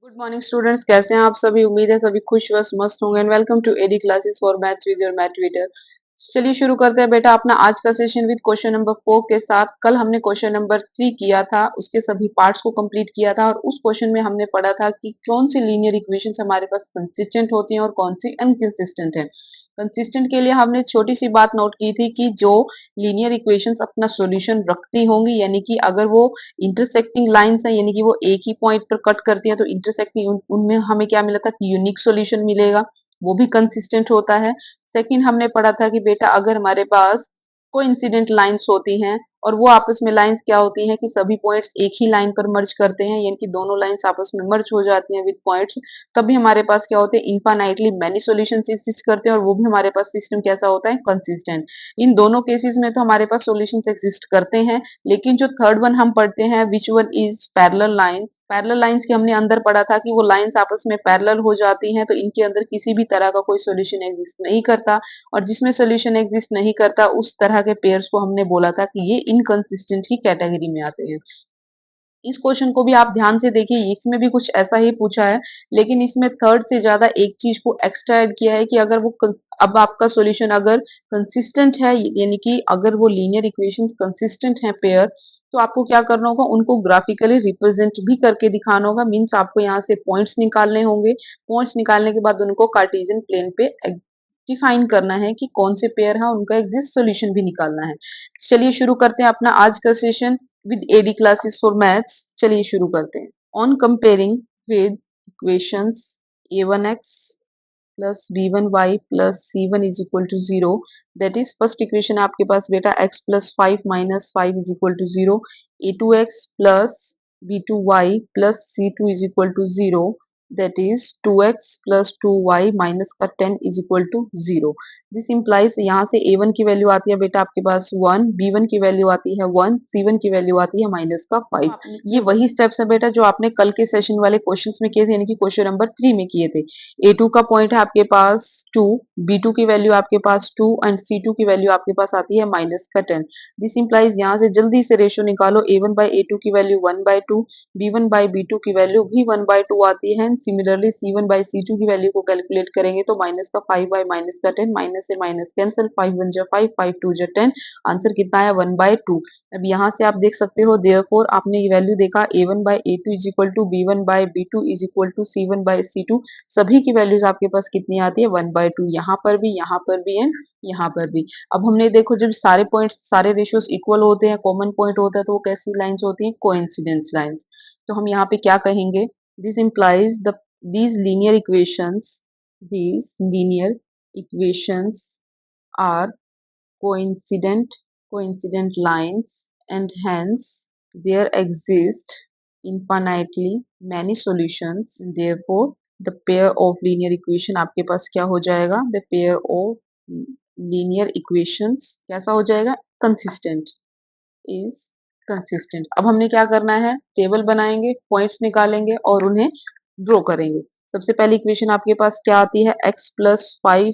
Good morning students, कैसे हैं आप सभी। उम्मीद है सभी खुश व मस्त होंगे and welcome to AD classes for maths with your math tutor. चलिए शुरू करते हैं बेटा अपना आज का सेशन विद क्वेश्चन नंबर 4 के साथ। कल हमने क्वेश्चन नंबर 3 किया था, उसके सभी पार्ट्स को कंप्लीट किया था और उस क्वेश्चन में हमने पढ़ा था कि कौन सी लीनियर इक्वेशंस हमारे पास कंसिस्टेंट होती हैं और कौन सी इनकंसिस्टेंट है। कंसिस्टेंट के लिए हमने छोटी सी बात नोट की थी कि जो लीनियर इक्वेशंस अपना सॉल्यूशन रखती होंगी, यानी कि अगर वो इंटरसेक्टिंग लाइंस हैं, यानी कि वो एक ही पॉइंट पर कट करती हैं, तो इंटरसेक्टिंग उनमें हमें क्या मिला था कि यूनिक सॉल्यूशन मिलेगा, वो भी कंसिस्टेंट होता है। सेकंड हमने पढ़ा था कि बेटा अगर हमारे पास कोइंसिडेंट लाइंस होती हैं और वो आपस में लाइंस क्या होती हैं कि सभी पॉइंट्स एक ही लाइन पर मर्ज करते हैं, यानी कि दोनों लाइंस आपस में मर्ज हो जाती हैं विद पॉइंट्स, तभी हमारे पास क्या होते हैं, इनफाइनाइटली मैनी सॉल्यूशंस एग्जिस्ट करते हैं और वो भी हमारे पास सिस्टम कैसा होता है, कंसिस्टेंट। इन दोनों केसेस में तो हमारे पास सॉल्यूशंस एग्जिस्ट करते हैं, लेकिन जो थर्ड वन हम पढ़ते हैं which one is parallel lines. Parallel lines के हमने अंदर पढ़ा था कि वो लाइंस आपस में पैरेलल हो जाती हैं, तो इनके अंदर किसी भी तरह का कोई सॉल्यूशन एग्जिस्ट नहीं करता, और जिसमें सॉल्यूशन एग्जिस्ट नहीं करता उस तरह के पेयर्स को हमने बोला था कि ये इनकंसिस्टेंट की कैटेगरी में आते हैं। इस क्वेश्चन को भी आप ध्यान से देखिए, इसमें भी कुछ ऐसा ही पूछा है, लेकिन इसमें थर्ड से ज्यादा एक चीज को एक्स्ट्रा ऐड किया है कि अगर अब आपका सॉल्यूशन अगर कंसिस्टेंट है, यानी कि अगर वो लीनियर इक्वेशंस कंसिस्टेंट हैं पेयर, तो आपको क्या करना होगा, उनको ग्राफिकली रिप्रेजेंट भी करके दिखाना होगा। मीन्स आपको यहाँ से पॉइंट्स निकालने होंगे, पॉइंट्स निकालने के बाद उनको कार्टेशियन प्लेन पे डिफाइन करना है कि कौन से पेयर है, उनका एग्जिस्ट सॉल्यूशन भी निकालना है। चलिए शुरू करते हैं अपना आज का session with AD classes for maths। चलिए शुरू करते हैं। On comparing with equations a1x plus b1y plus c1 is equal to 0, that is first equation आपके पास बेटा x plus 5 minus 5 is equal to 0, a2x plus b2y plus c2 is equal to 0, that is 2x plus 2y minus का 10 is equal to 0। This implies यहाँ से a1 की value आती है बेटा आपके पास 1, b1 की वैल्यू आती है 1, c1 की वैल्यू आती है माइनस का 5। ये वही स्टेप्स है बेटा जो आपने कल के सेशन वाले क्वेश्चंस में किए थे, यानी कि क्वेश्चन नंबर 3 में किए थे। a2 का पॉइंट है आपके पास 2, b2 की वैल्यू आपके पास 2 एंड c2 की वैल्यू आपके पास आती है माइनस का 10। दिस इम्प्लाइज यहाँ से जल्दी से रेशियो निकालो, a1 बाई a2 की वैल्यू 1/2, b1 बाई b2 की वैल्यू भी 1/2 आती है। सिमिलरली c1 बाई c2 की वैल्यू को कैलकुलेट करेंगे तो माइनस का 5 बाई माइनस का 10, माइनस से माइनस कैंसिल, 5 1 जा 5, 5 2 जा 10, आंसर कितना आया 1/2। अब यहाँ से आप देख सकते हो देयरफॉर आपने ये वैल्यू देखा a1 by a2 is equal to b1 by b2 is equal to c1 by c2, सभी की वैल्यूज आपके पास कितनी आती है 1/2, यहाँ पर भी, यहाँ पर भी एंड यहाँ पर भी। अब हमने देखो जब सारे पॉइंट्स सारे रेशियोज इक्वल होते हैं, कॉमन पॉइंट होता है, तो वो कैसी लाइंस होती हैं, कोइंसिडेंस लाइंस। तो हम यहाँ पे क्या कहेंगे, this implies these linear equations these linear equations are coincident lines, and hence there exist infinitely many solutions, therefore the pair of linear equation आपके पास क्या हो जाएगा, the pair of linear equations कैसा हो जाएगा, consistent is कंसिस्टेंट। अब हमने क्या करना है, टेबल बनाएंगे, पॉइंट्स निकालेंगे और उन्हें ड्रॉ करेंगे। सबसे पहली इक्वेशन आपके पास क्या आती है, x plus 5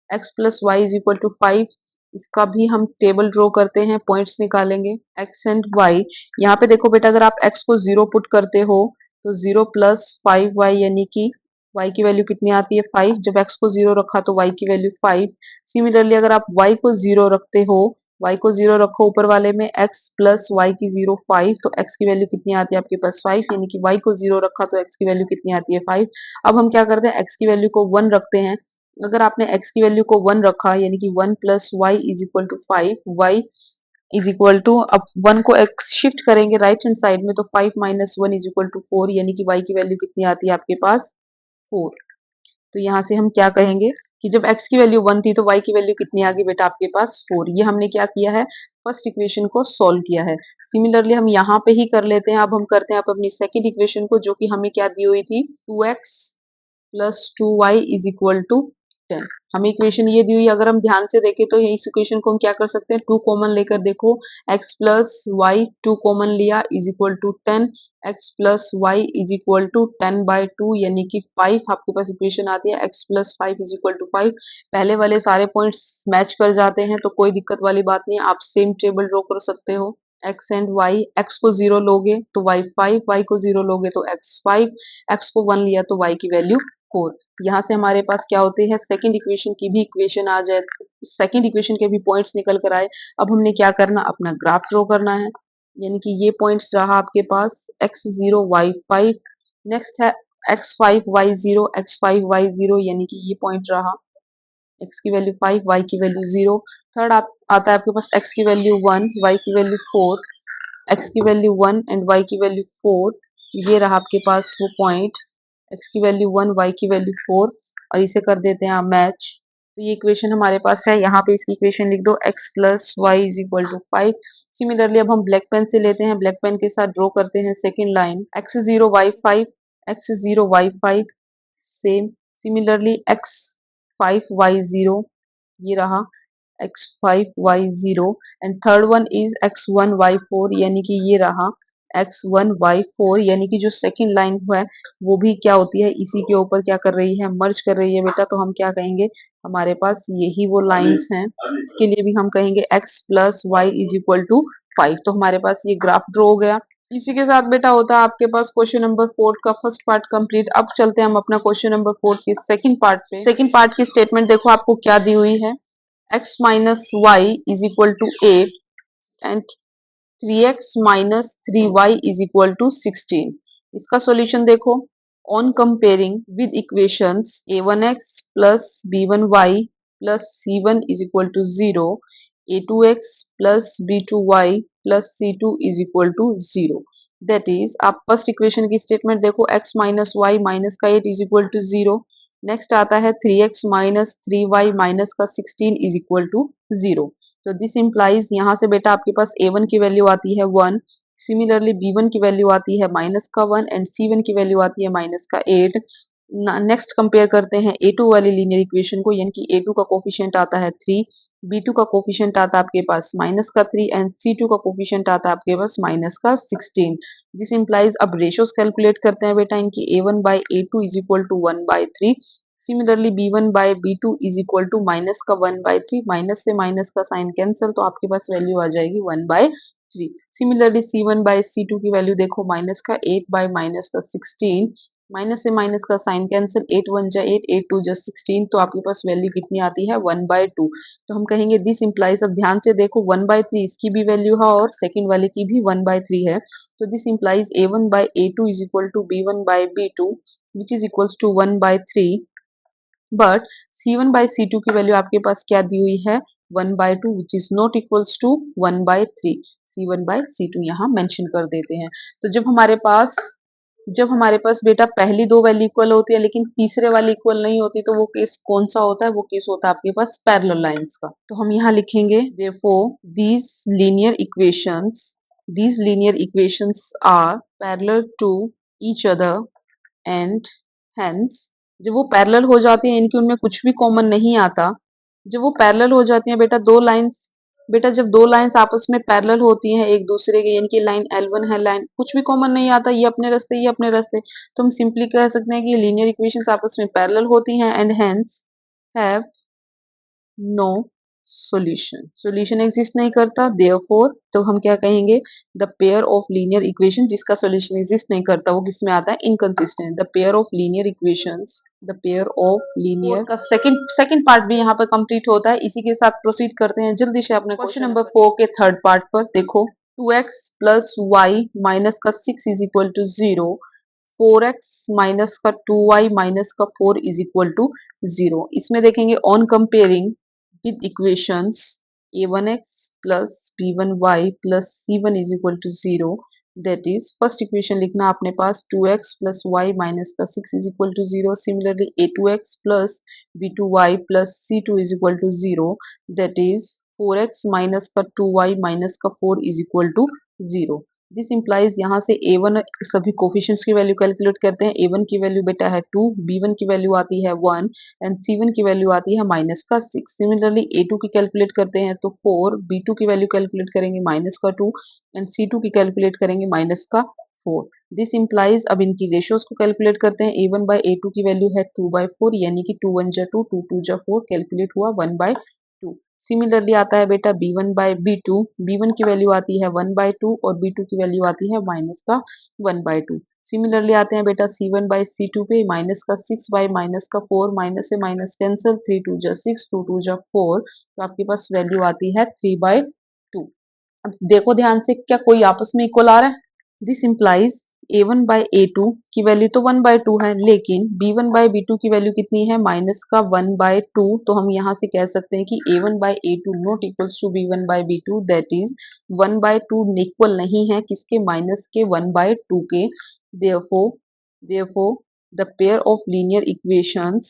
x plus y is equal to 5, इसका भी हम टेबल ड्रॉ करते हैं, पॉइंट्स निकालेंगे x एंड y। यहाँ पे देखो बेटा अगर आप x को 0 पुट करते हो तो 0 प्लस 5y, यानी कि y की वैल्यू कितनी आती है 5, जब x को 0 रखा तो y की वैल्यू 5। सिमिलरली अगर आप y को 0 रखते हो, y को 0 रखो ऊपर वाले में, x प्लस वाई की 0 5, तो x की वैल्यू कितनी आती है आपके पास 5, यानी कि y को 0 रखा तो x की वैल्यू कितनी आती है 5। अब हम क्या करते हैं, x की वैल्यू को 1 रखते हैं। अगर आपने x की वैल्यू को 1 रखा, यानी कि 1 plus y is equal to 5, y is equal to, अब 1 को x शिफ्ट करेंगे राइट हैंड साइड में, तो 5 माइनस 1 इज इक्वल टू 4, यानी कि y की वैल्यू कितनी आती है आपके पास 4। तो यहाँ से हम क्या कहेंगे कि जब x की वैल्यू 1 थी तो y की वैल्यू कितनी आ गई बेटा आपके पास 4। ये हमने क्या किया है, फर्स्ट इक्वेशन को सॉल्व किया है। सिमिलरली हम यहाँ पे ही कर लेते हैं, अब हम करते हैं अपनी सेकंड इक्वेशन को, जो कि हमें क्या दी हुई थी, 2x plus 2y is equal to 10। हमें इक्वेशन ये दी हुई, अगर हम ध्यान से देखें तो इस इक्वेशन को हम क्या कर सकते हैं, 2 कॉमन लेकर देखो, x प्लस वाई 2 कॉमन लिया is equal to 10, x plus y is equal to 10/2, यानी कि 5 आपके पास इक्वेशन आती है, x plus 5 is equal to 5। पहले वाले सारे पॉइंट्स मैच कर जाते हैं तो कोई दिक्कत वाली बात नहीं है, आप सेम टेबल ड्रॉ कर सकते हो। x एंड y, x को 0 लोगे तो y 5, y को 0 लोगे तो x 5, x को 1 लिया तो y की वैल्यू 4। यहाँ से हमारे पास क्या होती है, सेकंड इक्वेशन की भी इक्वेशन आ जाए, सेकंड इक्वेशन के भी पॉइंट्स निकल कर आए। अब हमने क्या करना, अपना ग्राफ ड्रॉ करना है, यानी कि ये पॉइंट्स रहा आपके पास x0 y5, नेक्स्ट है x5 y0 x5 y0, यानी कि ये पॉइंट रहा, x की वैल्यू 5, y की वैल्यू 0। थर्ड आता है आपके पास x की वैल्यू 1, y की वैल्यू 4, x की वैल्यू 1 एंड y की वैल्यू 4। ये रहा आपके पास वो पॉइंट, x की वैल्यू 1, y की वैल्यू 4, और इसे कर देते हैं मैच। तो ये इक्वेशन हमारे पास है, यहाँ पे इसकी इक्वेशन लिख दो, x plus y is equal to 5। Similarly अब हम ब्लैक पेन से लेते हैं, ब्लैक पेन के साथ ड्रॉ करते हैं second line, x0 y5, x0 y5, same. Similarly x5 y0, ये रहा x5 y0, and third one is x1 y4, यानी कि ये रहा x1 y4, यानी कि जो सेकंड लाइन है वो भी क्या होती है, इसी के ऊपर क्या कर रही है, मर्ज कर रही है बेटा। तो हम क्या कहेंगे, हमारे पास यही वो लाइंस हैं, इसके लिए भी हम कहेंगे x plus y is equal to 5। तो हमारे पास ये ग्राफ ड्रॉ हो गया। इसी के साथ बेटा होता है आपके पास क्वेश्चन नंबर 4 का फर्स्ट पार्ट कंप्लीट। अब चलते हैं हम अपना क्वेश्चन नंबर 4 के सेकंड पार्ट पे। सेकंड पार्ट की स्टेटमेंट देखो आपको क्या दी हुई है, x minus y is equal to 8 and 3x minus 3y is equal to 16। इसका सॉल्यूशन देखो, on comparing with equations a1x plus b1y plus c1 is equal to 0, a2x plus b2y plus c2 is equal to 0। that is आप first equation की statement देखो, x minus y minus का 8 is equal to 0। Next आता है 3x minus 3y minus का 16 is equal to 0। तो this implies यहाँ से बेटा आपके पास a1 की वैल्यू आती है 1, सिमिलरली b1 की वैल्यू आती है माइनस का 1 एंड c1 की वैल्यू आती है माइनस का 8। नेक्स्ट कंपेयर करते हैं a2 वाली लीनियर इक्वेशन को, यानी कि a2 का कोफिशिएंट आता है 3, b2 का कोफिशिएंट आता है आपके पास माइनस का 3 एंड c2 का कोफिशिएंट आता है आपके पास माइनस का 16। दिस इंप्लाइज अब रेशियोज कैलकुलेट करते हैं बेटा इनकी, a1 by a2 is equal to 1 by 3। Similarly b1 by b2 is equal to minus का 1 बाय 3, माइनस से माइनस का साइन कैंसिल, तो आपके पास वैल्यू आ जाएगी 1 by 3। Similarly c1 by c2 की वैल्यू देखो, माइनस का 8 बाय माइनस का 16, माइनस से माइनस का साइन कैंसिल, 8 1 जा 8, 8 2 जा 16, तो आपके पास वैल्यू कितनी आती है 1 बाय 2। तो हम कहेंगे दिस इंप्लाइज, अब ध्यान से देखो 1 बाय 3 इसकी भी वैल्यू है और सेकंड वाले की भी 1 बाय 3 है, तो this implies a1 by a2 is equal to b1 by b2 which is equals to 1 by 3। But c1 by c2 की वैल्यू आपके पास क्या दी हुई है, 1 by 2 which is not equals to 1 by 3। c1 by c2 यहाँ mention कर देते हैं। तो जब हमारे पास बेटा पहली दो वैल्यू इक्वल होती है लेकिन तीसरे वाली इक्वल नहीं होती, तो वो केस कौन सा होता है, वो केस होता है आपके पास पैरेलल लाइंस का। तो हम यहाँ लिखेंगे therefore these linear equations are parallel to each other and hence, जब वो पैरेलल हो जाती हैं, इनके उनमें कुछ भी कॉमन नहीं आता। जब वो पैरेलल हो जाती हैं बेटा जब दो लाइंस आपस में पैरेलल होती हैं एक दूसरे के, यानी कि लाइन L1 है, लाइन कुछ भी कॉमन नहीं आता, ये अपने रास्ते, तो हम सिंपली कह सकते हैं कि लीनियर इक्वेशंस आपस में पैरेलल होती हैं and hence have no solution exist नहीं करता। देयरफॉर तो हम क्या कहेंगे, the pair of linear equation जिसका सॉल्यूशन एग्जिस्ट नहीं करता वो किसमें आता है, inconsistent. The pair of linear equations, the pair of linear का सेकंड पार्ट भी यहाँ पर कंप्लीट होता है। इसी के साथ प्रोसीड करते हैं जल्दी से अपने क्वेश्चन नंबर 4 के थर्ड पार्ट पर। देखो 2x प्लस वाई माइनस का 6 is equal to 0, 4x minus का 2y माइनस का 4 इज इक्वल टू 0। इसमें देखेंगे on comparing with equations a1x plus b1y plus c1 is equal to 0, that is first equation लिखना अपने पास 2x plus y minus का 6 is equal to 0। similarly a2x plus b2y plus c2 is equal to 0, that is 4x minus का 2y minus का 4 is equal to 0। This implies यहाँ से a1 सभी coefficients की value calculate करते हैं। a1 की वैल्यू बेटा है 2, b1 की वैल्यू आती है 1 एंड c1 की वैल्यू आती है माइनस का 6। सिमिलरली a2 की कैलकुलेट करते हैं तो 4, b2 की वैल्यू कैलकुलेट करेंगे माइनस का 2 एंड c2 की कैलकुलेट करेंगे माइनस का 4। दिस इंप्लाइज अब इनकी रेशियोज को कैलकुलेट करते हैं। a1 बाय a2 की वैल्यू है 2 बाय 4, यानी कि 2 1 जा 2, 2 2 जा 4, कैलकुलेट हुआ 1 बाय 2। सिमिलरली आता है बेटा b1 बाय b2, b1 की वैल्यू आती है 1/2 और b2 की वैल्यू आती है माइनस का 1/2। सिमिलरली आते हैं बेटा c1 बाय c2 पे, माइनस का 6 बाय माइनस का 4, माइनस से माइनस कैंसिल, 3 2 जा 6, 2 2 जा 4, तो आपके पास वैल्यू आती है 3/2। अब देखो ध्यान से, क्या कोई आपस में इक्वल आ रहा है? This implies a1 by a2 की वैल्यू तो 1/2 है, लेकिन b1 बाय b2 की वैल्यू कितनी है? माइनस का 1/2। तो हम यहाँ से कह सकते हैं कि a1 by a2 not equals to b1 by b2, that is 1/2 equal नहीं है किसके? माइनस के 1/2 के। therefore the pair of linear equations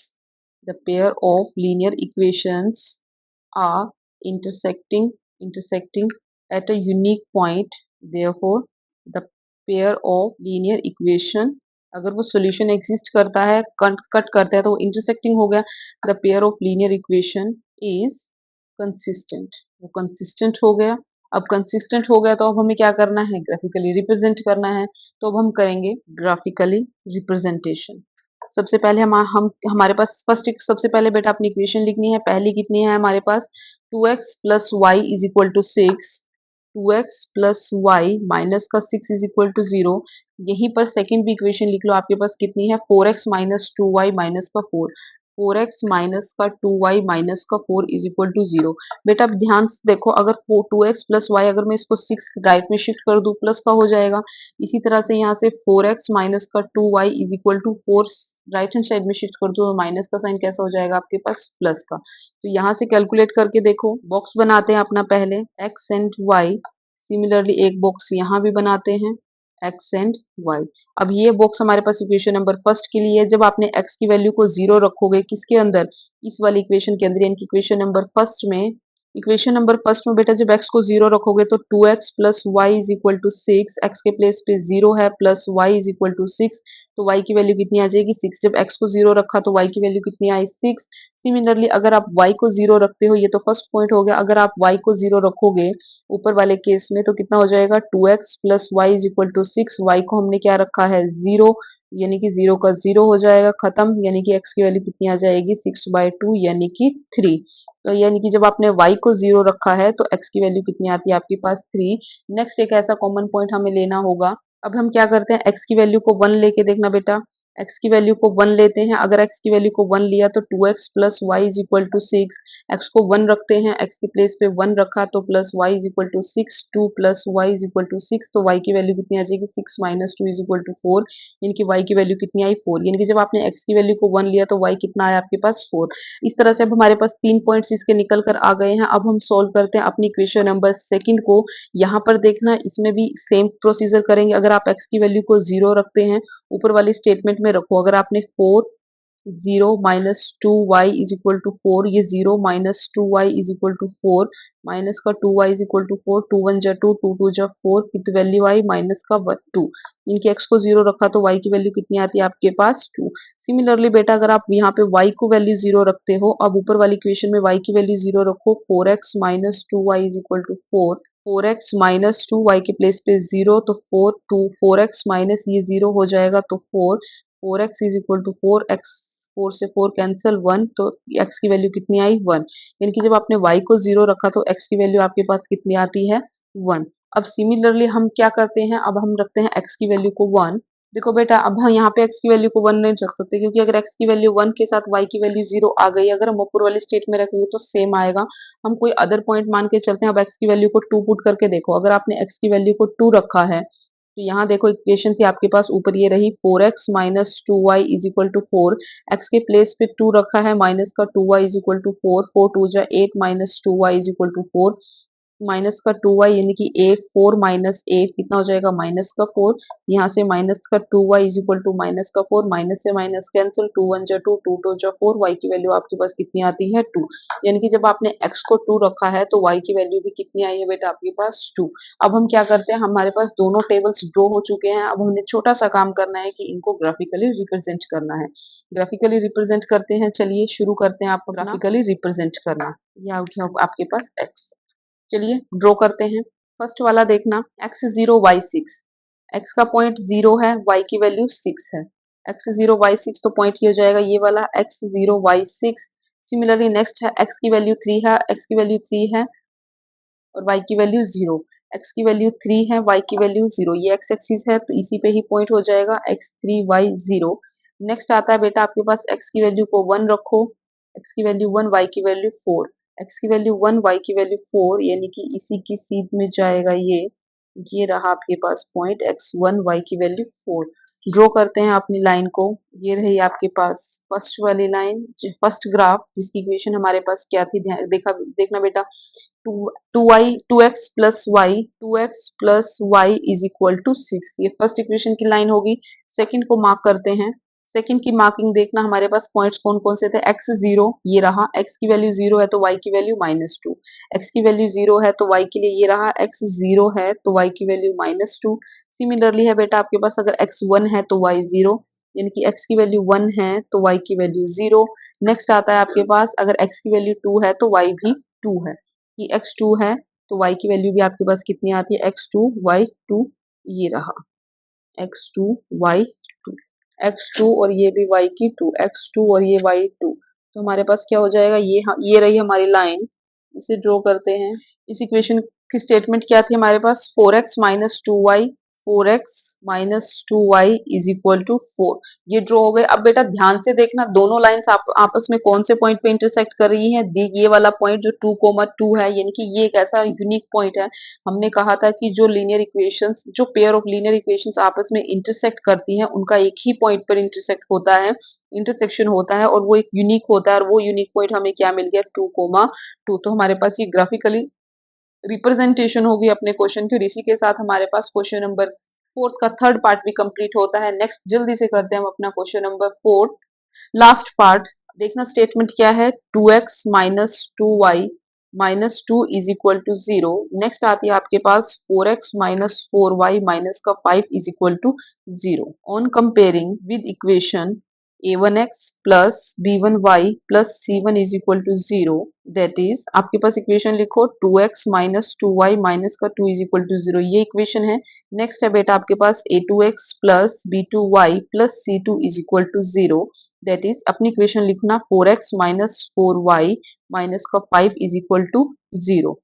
the pair of linear equations are intersecting at a unique point. Therefore the pair of linear equation, अगर वो solution exist करता है, cut करता है, तो वो इंटरसेक्टिंग हो गया। The pair of linear equation is consistent, वो कंसिस्टेंट हो गया। अब कंसिस्टेंट हो गया तो अब हमें क्या करना है? ग्राफिकली रिप्रेजेंट करना है। तो अब हम करेंगे ग्राफिकली रिप्रेजेंटेशन। सबसे पहले हम हमारे पास फर्स्ट सबसे पहले बेटा अपनी इक्वेशन लिखनी है। पहली कितनी है हमारे पास? 2x plus y is equal to 6, 2x plus y minus का 6 इज इक्वल टू 0। यहीं पर सेकंड भी इक्वेशन लिख लो, आपके पास कितनी है? 4x माइनस 2y माइनस का 4, 4x माइनस का 2y माइनस का 4 इज इक्वल टू 0। बेटा अब ध्यान से देखो, अगर 2x प्लस वाई, अगर मैं इसको 6 राइट में शिफ्ट कर दूं, प्लस का हो जाएगा। इसी तरह से यहाँ से 4x माइनस का 2y is equal to 4 right hand side में शिफ्ट कर दो, माइनस का साइन कैसा हो जाएगा आपके पास? प्लस का। तो यहाँ से कैलकुलेट करके देखो, बॉक्स बनाते हैं अपना पहले x एंड y। सिमिलरली एक बॉक्स यहाँ भी बनाते हैं x एंड y। अब ये बॉक्स हमारे पास इक्वेशन नंबर फर्स्ट के लिए है। जब आपने x की वैल्यू को 0 रखोगे किसके अंदर? इस वाली इक्वेशन के अंदर, यानी कि इक्वेशन नंबर फर्स्ट में। इक्वेशन नंबर फर्स्ट में बेटा जब x को 0 रखोगे तो 2x plus y is equal to 6, x के प्लेस पे 0 है, plus y is equal to 6, तो y की वैल्यू कितनी आ जाएगी? 6। जब x को 0 रखा तो y की वैल्यू कितनी आई? 6। सिमिलरली अगर आप y को 0 रखते हो, ये तो फर्स्ट पॉइंट हो गया, अगर आप y को 0 रखोगे ऊपर वाले केस में तो कितना हो जाएगा? 2x plus y is equal to 6, y को हमने क्या रखा है? 0, यानी कि 0 का 0 हो जाएगा, खत्म। यानी कि x की वैल्यू कितनी आ जाएगी? 6/2 यानी कि 3। तो यानी कि जब आपने y को 0 रखा है तो x की वैल्यू कितनी आती है आपके पास? 3। नेक्स्ट एक ऐसा कॉमन पॉइंट हमें लेना होगा। अब हम क्या करते हैं, x की वैल्यू को 1 लेके देखना बेटा, x की वैल्यू को 1 लेते हैं। अगर x की वैल्यू को 1 लिया तो 2x plus y is equal to 6, x को 1 रखते हैं, x के प्लेस पे 1 रखा तो plus y is equal to 6, 2 plus y is equal to 6, तो y की वैल्यू कितनी आ जाएगी? 6 माइनस 2 इज इक्वल टू 4, यानी कि y की वैल्यू कितनी आई? 4। यानी कि जब आपने x की वैल्यू को 1 लिया तो y कितना आया आपके पास? 4। इस तरह से अब हमारे पास 3 पॉइंट्स इसके निकल कर आ गए हैं। अब हम सोल्व करते हैं अपनी इक्वेशन नंबर सेकंड को। यहाँ पर देखना, इसमें भी सेम प्रोसीजर करेंगे। अगर आप x की वैल्यू को 0 रखते हैं, ऊपर वाली स्टेटमेंट में रखो। अगर आपने 4 0 minus 2y is equal to 4, ये 0 minus 2y is equal to 4, minus का 2y इज इक्वल टू 4, 2 1 जा 2, 2 2 जा 4, कितनी वैल्यू आई? माइनस का 2। इनके x को 0 रखा तो y की वैल्यू कितनी आती है आपके पास? 2। सिमिलरली बेटा अगर आप यहाँ पे y को वैल्यू 0 रखते हो, अब ऊपर वाली इक्वेशन में y की वैल्यू 0 रखो, 4x minus 2y is equal to 4, 4x minus 2 y के प्लेस पे 0, तो 4 2 4x माइनस ये 0 हो जाएगा तो 4, 4x is equal to 4x, 4 से 4 कैंसिल 1, तो x की वैल्यू कितनी आई? 1। यानी कि जब आपने y को 0 रखा तो x की वैल्यू आपके पास कितनी आती है? 1। अब सिमिलरली हम क्या करते हैं, अब हम रखते हैं x की वैल्यू को 1। देखो बेटा, अब हम यहाँ पे x की वैल्यू को 1 नहीं रख सकते, क्योंकि अगर x की वैल्यू 1 के साथ y की वैल्यू 0 आ गई, अगर हम ऊपर वाली स्टेट में रखेंगे तो सेम आएगा। हम कोई अदर पॉइंट मान के चलते हैं। अब x की वैल्यू को 2 पुट करके देखो, अगर आपने x की वैल्यू को 2 रखा है तो यहाँ देखो इक्वेशन थी आपके पास ऊपर ये रही, 4x minus 2y is equal to 4, x के प्लेस पे 2 रखा है, माइनस का 2y इज इक्वल टू 4, 4 2 जा 8 minus 2y is equal to 4, minus का 2y यानी कि 4 माइनस 8 कितना हो जाएगा? माइनस का 4। यहाँ से माइनस का 2y is equal to minus का 4, माइनस से माइनस कैंसिल, 2 1 जा 2, 2 2 जा 4, y की वैल्यू आपके पास कितनी आती है? 2। यानी कि जब आपने x को 2 रखा है तो y की वैल्यू भी कितनी आई है बेटा आपके पास? 2। अब हम क्या करते हैं, हमारे पास दोनों टेबल्स ड्रॉ हो चुके हैं। अब हमने छोटा सा काम करना है कि इनको ग्राफिकली रिप्रेजेंट करना है। ग्राफिकली रिप्रेजेंट करते हैं, चलिए शुरू करते हैं आपको ग्राफिकली रिप्रेजेंट करना। ये आ गया आपके पास x। चलिए ड्रॉ करते हैं। फर्स्ट वाला देखना, x0 y6, x का पॉइंट 0 है, y की वैल्यू 6 है। x0 y6 तो पॉइंट ये हो जाएगा ये वाला x0 y6। सिमिलरली नेक्स्ट है x की वैल्यू 3 है, x की वैल्यू 3 है और y की वैल्यू 0। x की वैल्यू 3 है, y की वैल्यू 0। ये x एक्सिस है तो इसी पे ही पॉइंट हो जाएगा x3 y 0। नेक्स्ट आता है बेटा आपके पास x की वैल्यू को 1 रखो, x की वैल्यू 1, y की वैल्यू 4। x की वैल्यू 1, y की वैल्यू 4 यानी कि इसी की सीध में जाएगा ये रहा आपके पास पॉइंट x1 y की वैल्यू 4। ड्रॉ करते हैं अपनी लाइन को। ये रही आपके पास फर्स्ट वाली लाइन, फर्स्ट ग्राफ जिसकी इक्वेशन हमारे पास क्या थी, देखना बेटा, 2x plus y is equal to 6। ये फर्स्ट इक्वेशन की लाइन होगी। सेकंड को मार्क करते हैं। सेकंड की मार्किंग देखना हमारे पास पॉइंट्स कौन कौन से थे, x0 ये रहा, x की वैल्यू 0 है तो y की वैल्यू -2। x की वैल्यू 0 है तो y के लिए ये रहा, x0 है तो y की वैल्यू -2। सिमिलरली है बेटा आपके पास अगर x1 है तो y 0, यानी कि x की वैल्यू 1 है तो y की वैल्यू 0। नेक्स्ट आता है आपके पास अगर x की वैल्यू 2 है तो y भी 2 है, कि x2 है तो y की वैल्यू भी आपके पास कितनी आती है, x2 y2, ये रहा x2 y2, x2 और ये भी y की 2, x2 और ये y2। तो हमारे पास क्या हो जाएगा, ये रही हमारी लाइन, इसे ड्रॉ करते हैं। इस इक्वेशन की स्टेटमेंट क्या थी हमारे पास, 4x minus 2y, 4x minus 2y is equal to 4। ये ड्रॉ हो गए। अब बेटा ध्यान से देखना दोनों लाइंस आपस में कौन से पॉइंट पे इंटरसेक्ट कर रही हैं। ये वाला पॉइंट जो 2,2 है, यानी कि ये एक ऐसा यूनिक पॉइंट है। हमने कहा था कि जो लीनियर इक्वेशंस, जो पेयर ऑफ लीनियर इक्वेशंस आपस में इंटरसेक्ट करती हैं, उनका एक ही पॉइंट पर इंटरसेक्ट होता है, इंटरसेक्शन होता है और वो एक यूनिक होता है, और वो यूनिक पॉइंट हमें क्या मिल गया, 2,2। तो हमारे पास ये ग्राफिकली रिप्रेजेंटेशन होगी अपने क्वेश्चन की। और इसी के साथ हमारे पास क्वेश्चन नंबर 4 का थर्ड पार्ट भी कंप्लीट होता है। नेक्स्ट जल्दी से करते हैं हम अपना क्वेश्चन नंबर 4, लास्ट पार्ट। देखना स्टेटमेंट क्या है, 2x minus 2y minus 2 is equal to 0। Next आती है आपके पास 4x माइनस 4y माइनस का 5 is equal to 0। On comparing with equation a1x plus b1y plus c1 is equal to 0, that is आपके पास equation लिखो 2x minus 2y minus का 2 is equal to 0, ये equation है। नेक्स्ट है बेटा आपके पास a2x plus b2y plus c2 is equal to 0, that is अपनी इक्वेशन लिखना 4x माइनस 4y माइनस का 5 is equal to 0।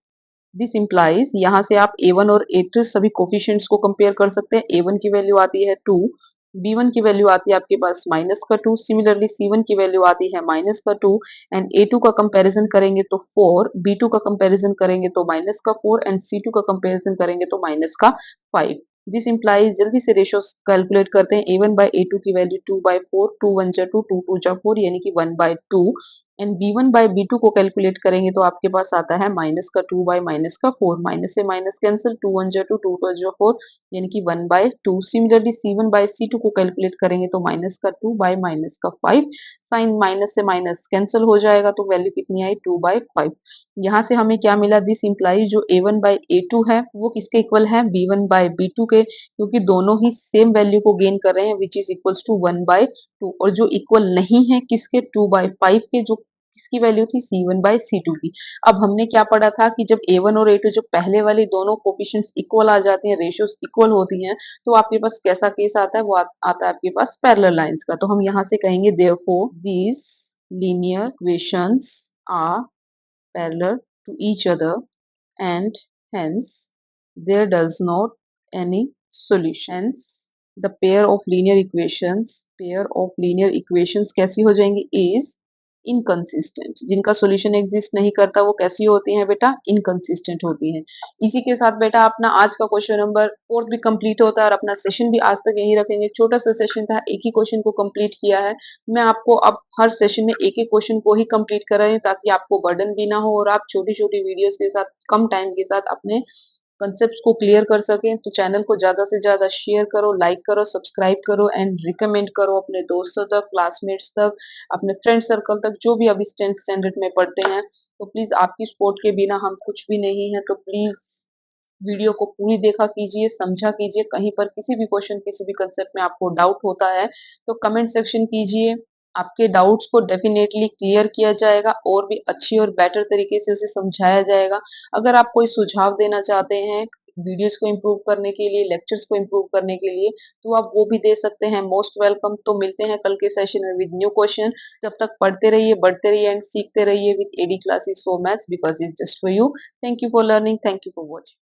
This implies, यहाँ से आप a1 और a2 सभी कोफिशिएंट्स को कंपेयर कर सकते हैं। a1 की वैल्यू आती है 2, b1 की वैल्यू आती है आपके पास माइनस का 2, सिमिलरली c1 की वैल्यू आती है माइनस का 2, एंड a2 का कंपैरिजन करेंगे तो 4, b2 का कंपैरिजन करेंगे तो माइनस का 4, एंड c2 का कंपैरिजन करेंगे तो माइनस का 5। दिस इम्प्लाइज, जल्दी से रेशियो कैलकुलेट करते हैं, a1 बाय a2 की वैल्यू 2/4, 2 1 जा 2, 2 2 जा 4 यानी कि 1/2, एंड b1 बाय b2 को कैलकुलेट करेंगे तो आपके पास आता है माइनस का 2 बाय माइनस का 4, माइनस से माइनस कैंसिल, 2 1 जा 2, 2 2 जा 4 यानी कि 1/2। सिमिलरली c1 बाय c2 को कैलकुलेट करेंगे तो माइनस का 2 बाय माइनस का 5, साइन माइनस से माइनस कैंसिल हो जाएगा तो वैल्यू कितनी आई, 2/5। यहाँ से हमें क्या मिला, दिस इम्प्लाई जो a1 बाय a2 है वो किसके इक्वल है, b1 बाय b2 के, क्योंकि दोनों ही सेम वैल्यू को गेन कर रहे हैं विच इज इक्वल्स टू 1/2, और जो इक्वल नहीं है किसके, 2/5 के, जो किसकी वैल्यू थी, c1 बाय c2 की। अब हमने क्या पढ़ा था कि जब a1 और a2 जो पहले वाली दोनों कोफिशिएंट्स इक्वल आ जाती हैं, रेशियोज इक्वल होती हैं, तो आपके पास कैसा केस आता है, वो आता है आपके पास पैरेलल लाइंस का। तो हम यहाँ से कहेंगे therefore these linear equations are parallel to each other and hence there does not any solutions. The pair of linear equations कैसी हो जाएंगी, is inconsistent। जिनका सॉल्यूशन एग्जिस्ट नहीं करता वो कैसी होती हैं बेटा, इनकंसिस्टेंट होती हैं। इसी के साथ बेटा अपना आज का क्वेश्चन नंबर 4 भी कंप्लीट होता है और अपना सेशन भी आज तक यही रखेंगे। छोटा सा सेशन था, एक ही क्वेश्चन को कंप्लीट किया है। मैं आपको अब हर सेशन में एक एक क्वेश्चन को ही कंप्लीट कर रही हूँ ताकि आपको बर्डन भी ना हो और आप छोटी छोटी वीडियोस के साथ कम टाइम के साथ अपने कंसेप्ट को क्लियर कर सकें। तो चैनल को ज्यादा से ज्यादा शेयर करो, लाइक करो, सब्सक्राइब करो एंड रिकमेंड करो अपने दोस्तों तक, क्लासमेट्स तक, अपने फ्रेंड सर्कल तक, जो भी अभी 10th स्टैंडर्ड में पढ़ते हैं। तो प्लीज आपकी सपोर्ट के बिना हम कुछ भी नहीं है। तो प्लीज वीडियो को पूरी देखा कीजिए, समझा कीजिए। कहीं पर किसी भी क्वेश्चन, किसी भी कंसेप्ट में आपको डाउट होता है तो कमेंट सेक्शन कीजिए, आपके डाउट्स को डेफिनेटली क्लियर किया जाएगा और भी अच्छी और बेटर तरीके से उसे समझाया जाएगा। अगर आप कोई सुझाव देना चाहते हैं वीडियोज़ को इम्प्रूव करने के लिए, लेक्चर्स को इम्प्रूव करने के लिए, तो आप वो भी दे सकते हैं। Most welcome. तो मिलते हैं कल के सेशन में विद न्यू क्वेश्चन। तब तक पढ़ते रहिए, बढ़ते रहिए एंड सीखते रहिए with AD classes for maths because it's just for you. Thank you for learning, thank you for watching.